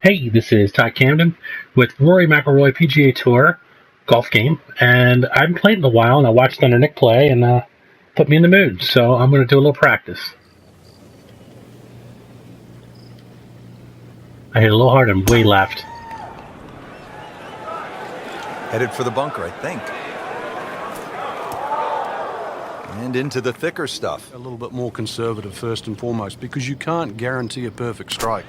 Hey, this is Ty Camden with Rory McIlroy PGA Tour golf game, and I haven't played in a while, and I watched Thunder Nick play, and put me in the mood, so I'm going to do a little practice. I hit a little hard and way left. Headed for the bunker, I think. And into the thicker stuff. A little bit more conservative first and foremost, because you can't guarantee a perfect strike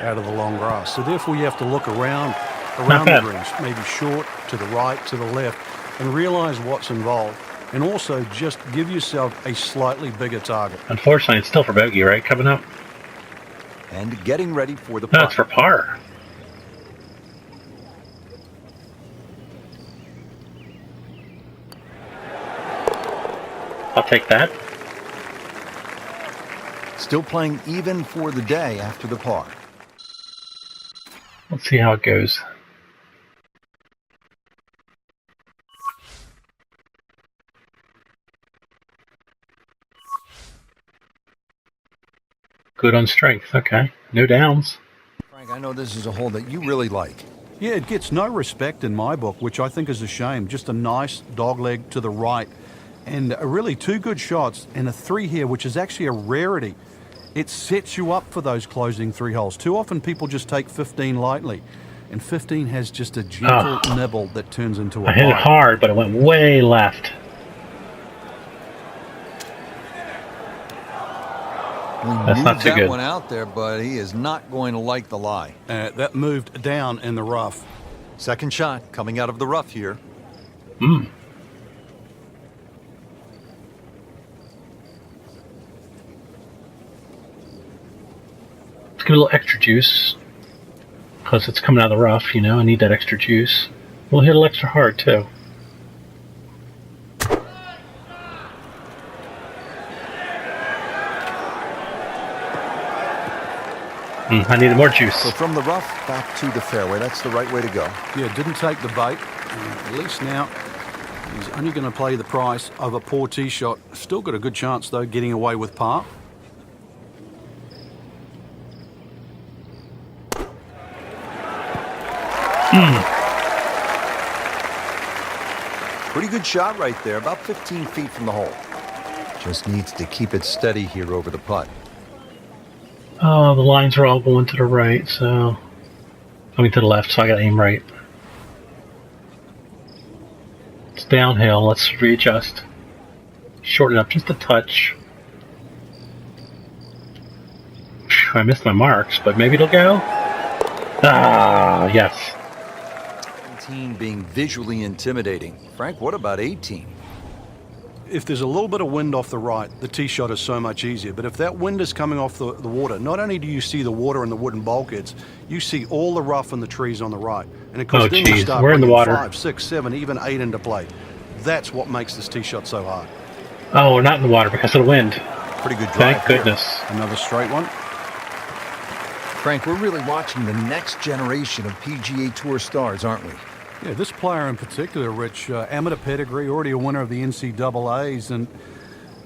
out of the long grass. So therefore you have to look around the greens, maybe short, to the right, to the left, and realize what's involved. And also just give yourself a slightly bigger target. Unfortunately, it's still for bogey, right, coming up? And getting ready for the No, putt. it's for par. I'll take that. Still playing even for the day after the par. Let's see how it goes. Good on strength. Okay. No downs. Frank, I know this is a hole that you really like. Yeah, it gets no respect in my book, which I think is a shame. Just a nice dogleg to the right. And really two good shots and a three here, which is actually a rarity. It sets you up for those closing three holes. Too often people just take 15 lightly. And 15 has just a gentle nibble that turns into a I hit it hard, but it went way left. That's not too good. That one out there, but he is not going to like the lie. That moved down in the rough. Second shot coming out of the rough here. Let's give it a little extra juice. Because it's coming out of the rough, you know, I need that extra juice. We'll hit it extra hard, too. I needed more juice. So from the rough back to the fairway, that's the right way to go. Yeah, didn't take the bait. At least now he's only going to play the price of a poor tee shot. Still got a good chance, though, getting away with par. Pretty good shot right there, about 15 feet from the hole. Just needs to keep it steady here over the putt. Oh, the lines are all going to the right, so... I mean to the left, so I gotta aim right. It's downhill, let's readjust. Shorten it up just a touch. Phew, I missed my marks, but maybe it'll go? Ah, yes. 17 being visually intimidating. Frank, what about 18? If there's a little bit of wind off the right, the tee shot is so much easier. But if that wind is coming off the water, not only do you see the water and the wooden bulkheads, you see all the rough and the trees on the right. And of course, then you start we're in the water. 5, 6, 7, even 8 into play. That's what makes this tee shot so hard. Oh, we're not in the water because of the wind. Pretty good drive. Thank goodness. Another straight one. Frank, we're really watching the next generation of PGA Tour stars, aren't we? Yeah, this player in particular, Rich, amateur pedigree, already a winner of the NCAAs, and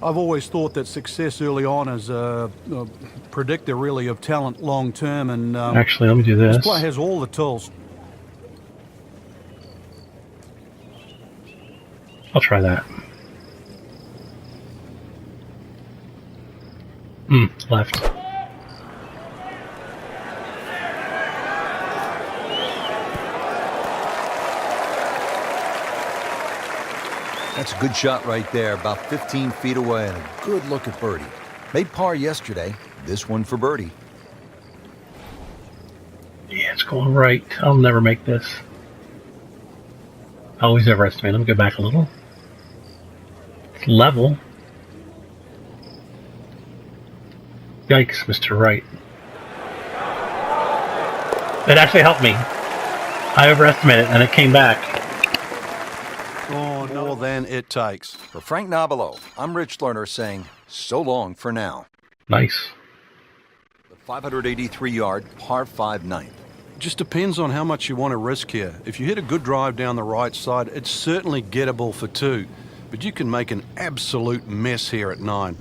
I've always thought that success early on is a predictor, really, of talent long term. And actually, let me do this. This player has all the tools. I'll try that. Left. That's a good shot right there, about 15 feet away, and a good look at birdie. Made par yesterday, this one for birdie. Yeah, it's going right. I'll never make this. I always overestimate. Let me go back a little. It's level. Yikes, Mr. Right. It actually helped me. I overestimated it, and it came back. Oh, more than it takes. For Frank Nobilo, I'm Rich Lerner saying so long for now. Nice. The 583-yard par 5 ninth. Just depends on how much you want to risk here. If you hit a good drive down the right side, it's certainly gettable for 2. But you can make an absolute mess here at 9.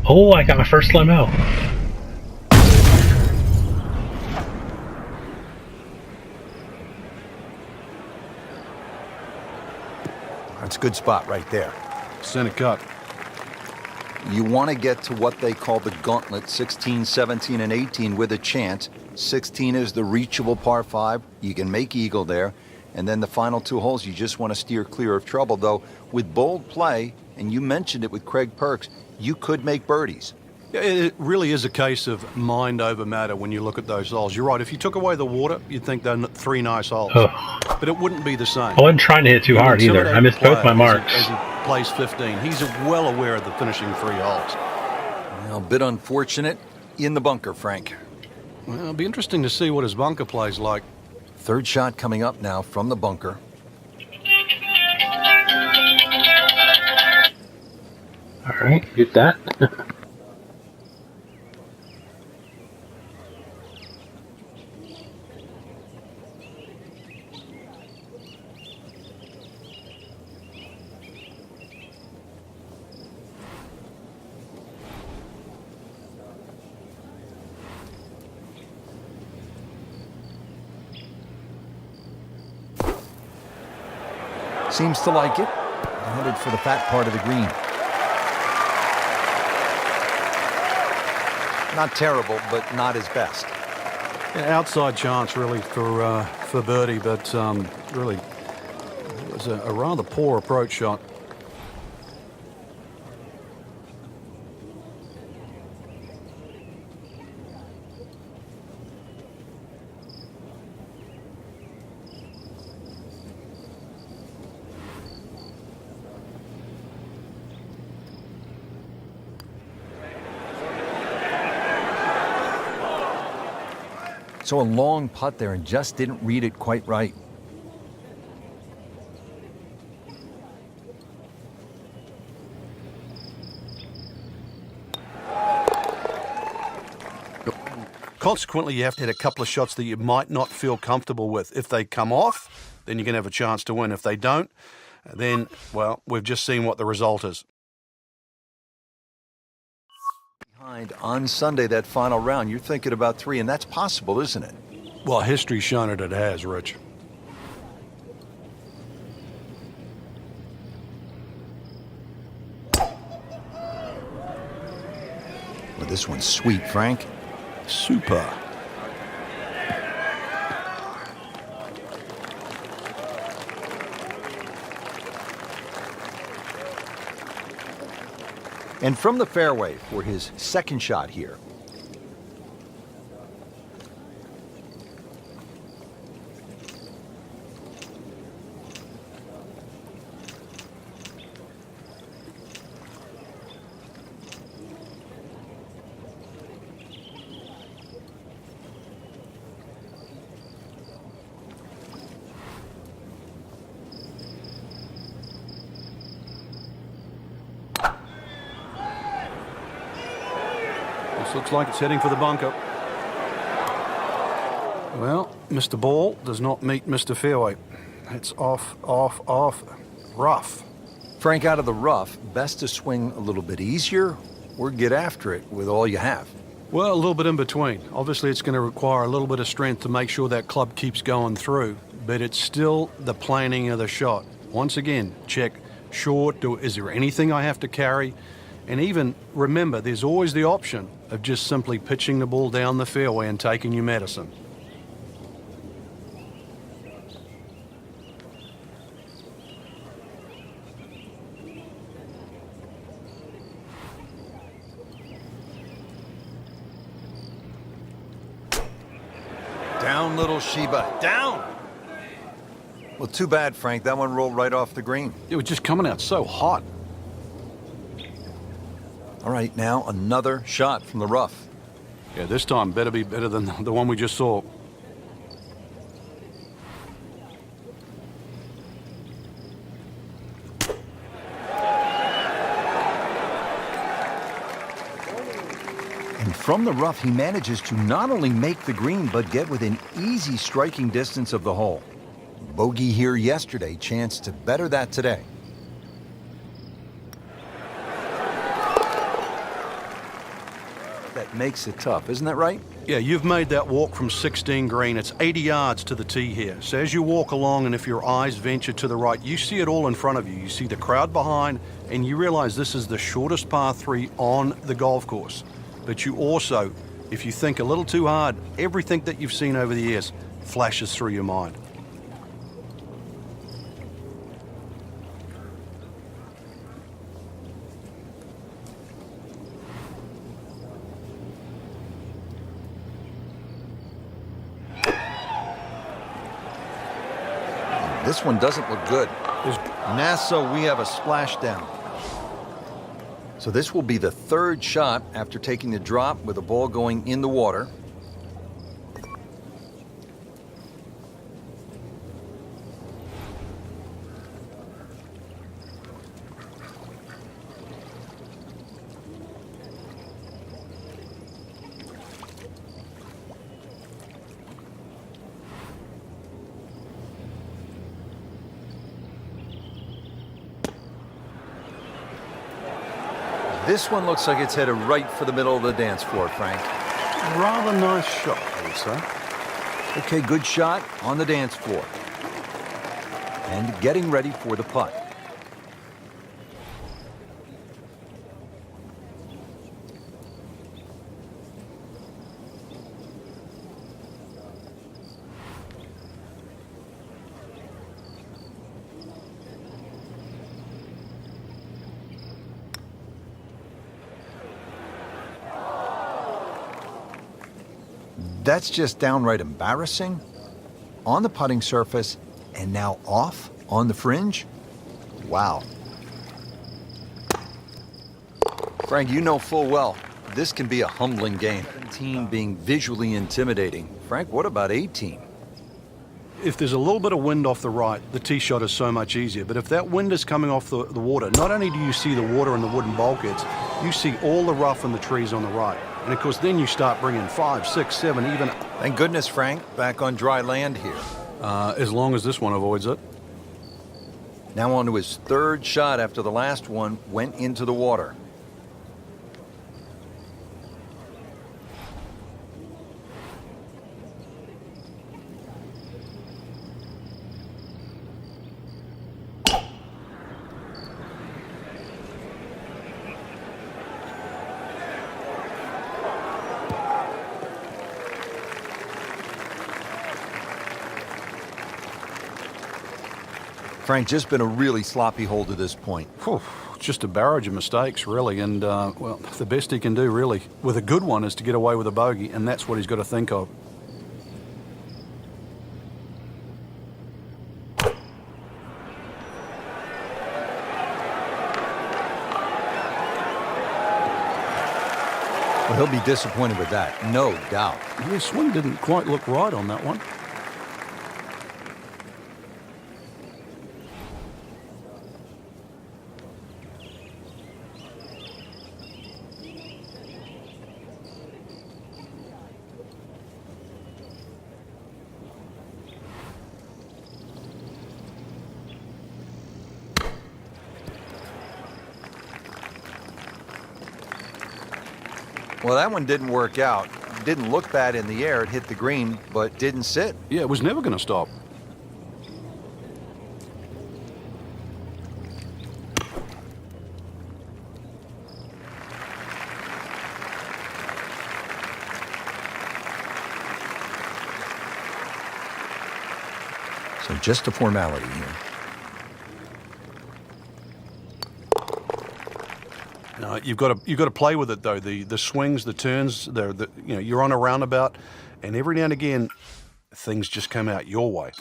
Oh, I got my first slow-mo. That's a good spot right there. Center cut. You want to get to what they call the gauntlet, 16, 17, and 18 with a chance. 16 is the reachable par 5. You can make eagle there. And then the final 2 holes, you just want to steer clear of trouble. Though, with bold play, and you mentioned it with Craig Perks, you could make birdies. Yeah, it really is a case of mind over matter when you look at those holes. You're right. If you took away the water, you'd think they're 3 nice holes. But it wouldn't be the same. I wasn't trying to hit too hard either. I missed both my marks. As he plays 15, he's well aware of the finishing 3 holes. Well, a bit unfortunate in the bunker, Frank. Well, it'll be interesting to see what his bunker plays like. Third shot coming up now from the bunker. All right, get that. Seems to like it. Headed for the fat part of the green. Not terrible, but not his best. Yeah, outside chance really for birdie, but really it was a rather poor approach shot. So a long putt there and just didn't read it quite right. Consequently, you have to hit a couple of shots that you might not feel comfortable with. If they come off, then you can have a chance to win. If they don't, then, well, we've just seen what the result is. On Sunday, that final round, you're thinking about 3, and that's possible, isn't it? Well, history's shown it has, Rich. Well, this one's sweet, Frank. Super. And from the fairway for his second shot here. This looks like it's heading for the bunker. Well, Mr. Ball does not meet Mr. Fairway. It's off, rough. Frank, out of the rough, best to swing a little bit easier or get after it with all you have. Well, a little bit in between. Obviously, it's going to require a little bit of strength to make sure that club keeps going through, but it's still the planning of the shot. Once again, check short. Is there anything I have to carry? And even remember, there's always the option of just simply pitching the ball down the fairway and taking your medicine. Down, little Sheba, down! Well, too bad, Frank. That one rolled right off the green. It was just coming out so hot. All right, now another shot from the rough. Yeah, this time better be better than the one we just saw. And from the rough, he manages to not only make the green, but get within easy striking distance of the hole. Bogey here yesterday, chance to better that today. That makes it tough, isn't that right? Yeah, you've made that walk from 16 green. It's 80 yards to the tee here. So as you walk along, and if your eyes venture to the right, you see it all in front of you. You see the crowd behind, and you realize this is the shortest par 3 on the golf course. But you also, if you think a little too hard, everything that you've seen over the years flashes through your mind. This one doesn't look good. NASA, we have a splashdown. So this will be the third shot after taking the drop with the ball going in the water. This one looks like it's headed right for the middle of the dance floor, Frank. Rather nice shot, I would say. Okay, good shot on the dance floor. And getting ready for the putt. That's just downright embarrassing. On the putting surface, and now off on the fringe? Wow. Frank, you know full well, this can be a humbling game. 17 being visually intimidating. Frank, what about 18? If there's a little bit of wind off the right, the tee shot is so much easier. But if that wind is coming off the water, not only do you see the water and the wooden bulkheads, you see all the rough and the trees on the right. And of course, then you start bringing 5, 6, 7, even... Thank goodness, Frank, back on dry land here. As long as this one avoids it. Now on to his third shot after the last one went into the water. Frank, just been a really sloppy hole to this point. Whew, just a barrage of mistakes, really. And, well, the best he can do, really, with a good one is to get away with a bogey, and that's what he's got to think of. Well, he'll be disappointed with that, no doubt. His swing didn't quite look right on that one. Well, that one didn't work out. Didn't look bad in the air. It hit the green, but didn't sit. Yeah, it was never going to stop. So just a formality here. No, you've got to play with it though. The swings, the turns, you're on a roundabout, and every now and again, things just come out your way.